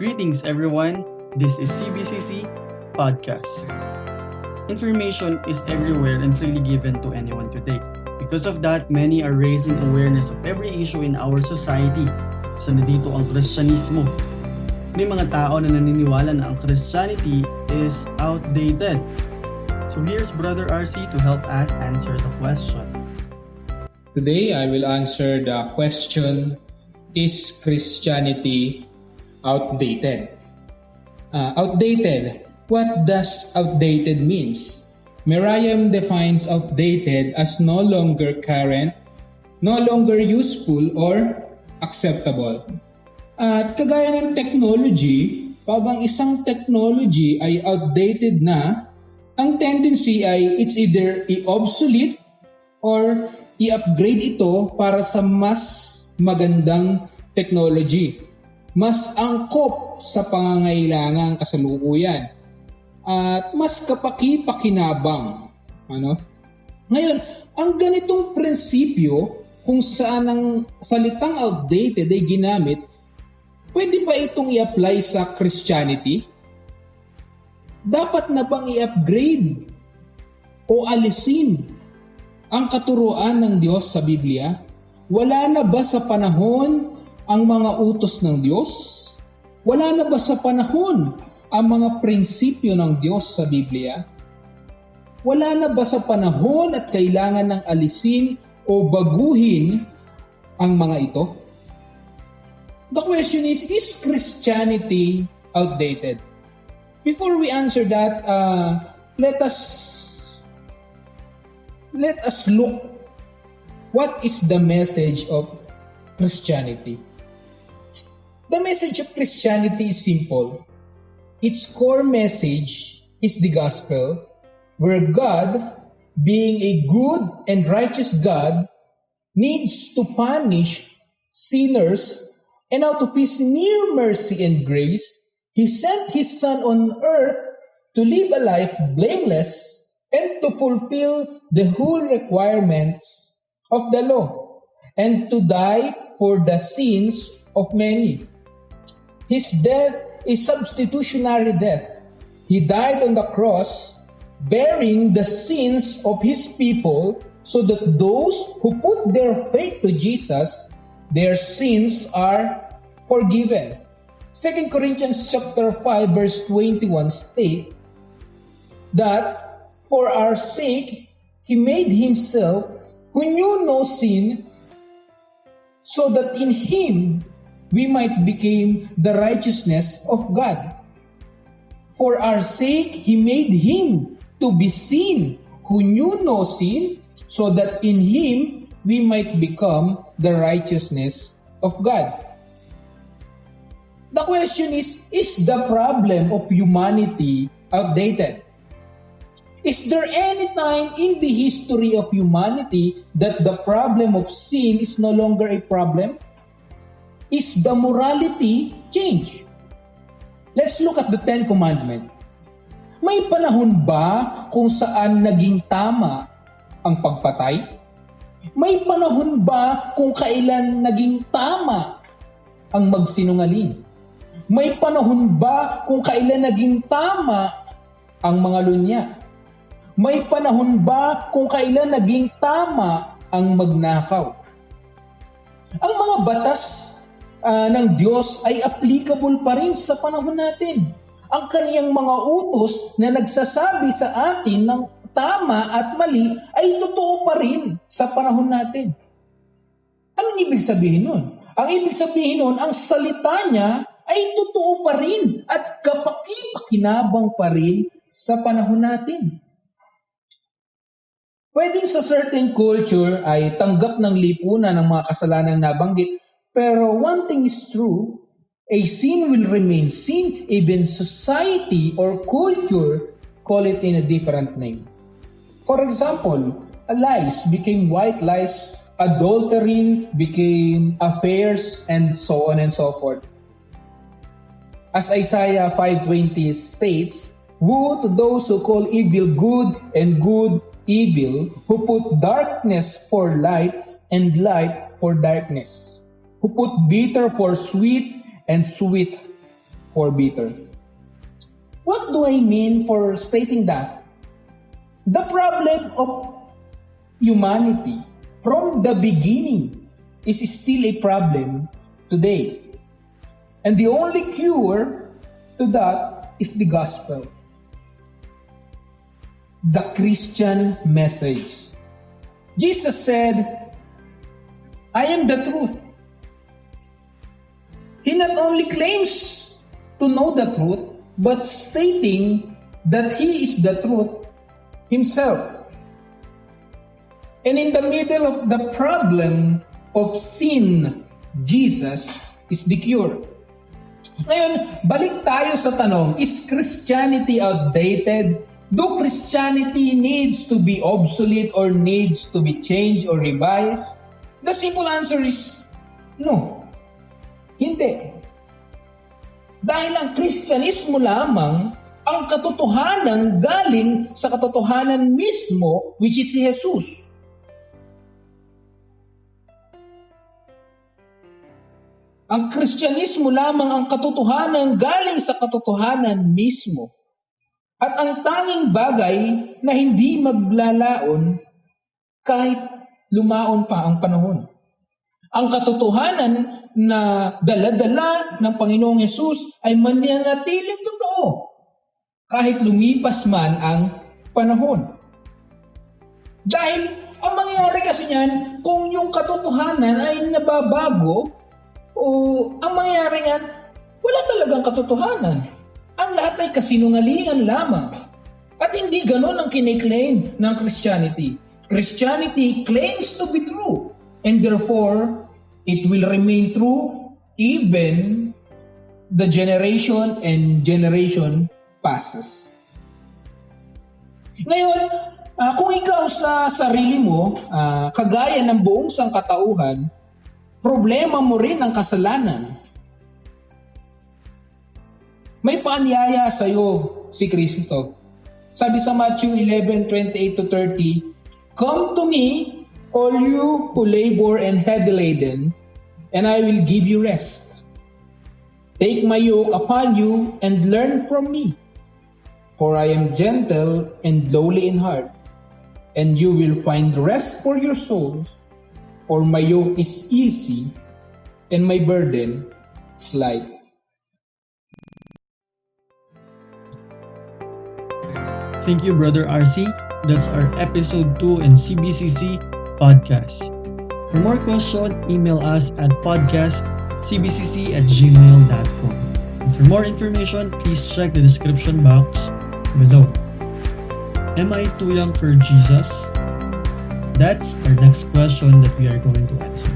Greetings everyone, this is CBCC Podcast. Information is everywhere and freely given to anyone today. Because of that, many are raising awareness of every issue in our society. So nandito ang Kristyanismo. May mga tao na naniniwala na ang Christianity is outdated. So here's Brother RC to help us answer the question. Today, I will answer the question, is Christianity outdated? Outdated. What does outdated means? Merriam defines outdated as no longer current, no longer useful, or acceptable. At kagaya ng technology, pag ang isang technology ay outdated na, ang tendency ay it's either i-obsolete or i-upgrade ito para sa mas magandang technology. Mas angkop sa pangangailangan kasalukuyan. At mas kapaki-pakinabang. Ngayon, ang ganitong prinsipyo kung saan ang salitang outdated ay ginamit, pwede ba itong i-apply sa Christianity? Dapat na bang i-upgrade o alisin ang katuruan ng Diyos sa Biblia? Wala na ba sa panahon ang mga utos ng Diyos? Wala na ba sa panahon ang mga prinsipyo ng Diyos sa Biblia? Wala na ba sa panahon at kailangan ng alisin o baguhin ang mga ito? The question is Christianity outdated? Before we answer that, let us look what is the message of Christianity. The message of Christianity is simple. Its core message is the gospel, where God, being a good and righteous God, needs to punish sinners, and out of His mere mercy and grace, He sent His Son on earth to live a life blameless and to fulfill the whole requirements of the law, and to die for the sins of many. His death is substitutionary death. He died on the cross, bearing the sins of His people, so that those who put their faith to Jesus, their sins are forgiven. 2 Corinthians chapter 5 verse 21 state that for our sake He made Himself who knew no sin, so that in Him we might become the righteousness of God. For our sake He made Him to be sin who knew no sin, so that in Him we might become the righteousness of God. The question is the problem of humanity outdated? Is there any time in the history of humanity that the problem of sin is no longer a problem? Is the morality changed? Let's look at the Ten Commandments. May panahon ba kung saan naging tama ang pagpatay? May panahon ba kung kailan naging tama ang magsinungaling? May panahon ba kung kailan naging tama ang mga lunya? May panahon ba kung kailan naging tama ang magnakaw? Ang mga batas ng Diyos ay applicable pa rin sa panahon natin. Ang kaniyang mga utos na nagsasabi sa atin ng tama at mali ay totoo pa rin sa panahon natin. Anong ibig sabihin nun? Ang ibig sabihin nun, ang salita niya ay totoo pa rin at kapaki-pakinabang pa rin sa panahon natin. Pwedeng sa certain culture ay tanggap ng lipunan ng mga kasalanang nabanggit, pero one thing is true, a sin will remain sin even society or culture call it in a different name. For example, lies became white lies, adultery became affairs, and so on and so forth. As Isaiah 5:20 states, "Woe to those who call evil good and good evil, who put darkness for light and light for darkness, who put bitter for sweet and sweet for bitter. What do I mean for stating that? The problem of humanity from the beginning is still a problem today. And the only cure to that is the gospel. The Christian message. Jesus said, I am the truth. He not only claims to know the truth, but stating that He is the truth Himself. And in the middle of the problem of sin, Jesus is the cure. Ngayon, balik tayo sa tanong, is Christianity outdated? Do Christianity needs to be obsolete or needs to be changed or revised? The simple answer is no. Hindi. Dahil ang Kristyanismo lamang ang katotohanan galing sa katotohanan mismo, which is si Jesus. Ang Kristyanismo lamang ang katotohanan galing sa katotohanan mismo. At ang tanging bagay na hindi maglalaon kahit lumaon pa ang panahon. Ang katotohanan na dala-dala ng Panginoong Hesus ay mananatiling totoo kahit lumipas man ang panahon. Dahil ang mangyayari kasi niyan, kung yung katotohanan ay nababago, o ang mangyayari niyan, wala talagang katotohanan. Ang lahat ay kasinungalingan lamang. At hindi ganon ang kiniklaim ng Christianity. Christianity claims to be true, and therefore, it will remain true even the generation and generation passes. Ngayon, kung ikaw sa sarili mo, kagaya ng buong sangkatauhan, problema mo rin ang kasalanan. May paanyaya sa iyo si Kristo. Sabi sa Matthew 11:28-30, Come to me, all you who labor and heavy laden, and I will give you rest. Take my yoke upon you and learn from me, for I am gentle and lowly in heart, and you will find rest for your souls, for my yoke is easy and my burden is light. Thank you, Brother RC. That's our episode 2 in CBCC Podcast. For more questions, email us at podcastcbcc@gmail.com. And for more information, please check the description box below. Am I too young for Jesus? That's our next question that we are going to answer.